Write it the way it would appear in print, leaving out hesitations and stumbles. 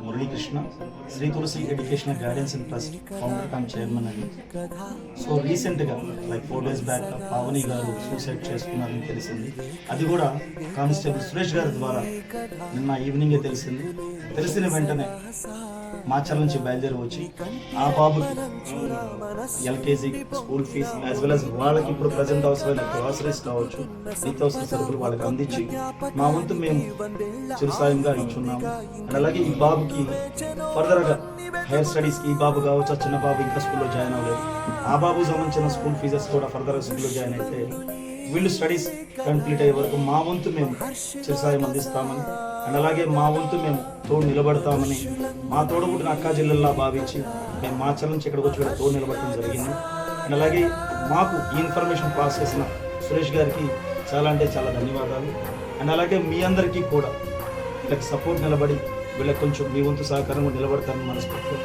Muralikrishna, Sri Tulasi educational guidance and trust founder cum chairman అండి. So రీసెంట్గా like 4 days back Pavani గారు suicide చేసుకున్నారని తెలిసింది. అది కూడా కానిస్టేబుల్ సురేష్ గారి ద్వారా నిన్న ఈవినింగే తెలిసింది. తెలిసిన వెంటనే మాచర్ల నుంచి బయలుదేరి వచ్చి ఆ బాబుకి LKG school fees as well as వాళ్ళకి ఇప్పుడు ప్రజెంట్ అవసరమైన గ్రాసరీస్ కావచ్చు, నిత్యావసర సరుకులు వాళ్ళకి అందించి మా వంతు మేము చిరుసాయంగా ఇచ్చున్నాము. అండ్ అలాగే ఈ బాబుకి ఫర్దర్గా హైయర్ స్టడీస్కి ఈ బాబు కావచ్చు, చిన్న బాబు ఇంకా స్కూల్లో జాయిన్ అవ్వలేదు, ఆ బాబుకి సంబంధించిన స్కూల్ ఫీజెస్ కూడా ఫర్దర్గా స్కూల్లో జాయిన్ అయితే వీళ్ళు స్టడీస్ కంప్లీట్ అయ్యే వరకు మా వంతు మేము చిరుసాయం అందిస్తామని అండ్ అలాగే మా వంతు మేము తోడు నిలబడతామని మా తోడుబుట్టిన అక్కా జిల్లల్లా భావించి మేము మాచర్ల నుంచి ఇక్కడికి వచ్చి తోడు నిలబడటం జరిగింది. అండ్ అలాగే మాకు ఈ ఇన్ఫర్మేషన్ పాస్ చేసిన సురేష్ గారికి చాలా అంటే చాలా ధన్యవాదాలు. అండ్ అలాగే మీ అందరికీ కూడా వీళ్ళకి సపోర్ట్ నిలబడి వీళ్ళకి కొంచెం మీ వంతు సహకారం నిలబడతానని మనస్ఫూర్తిగా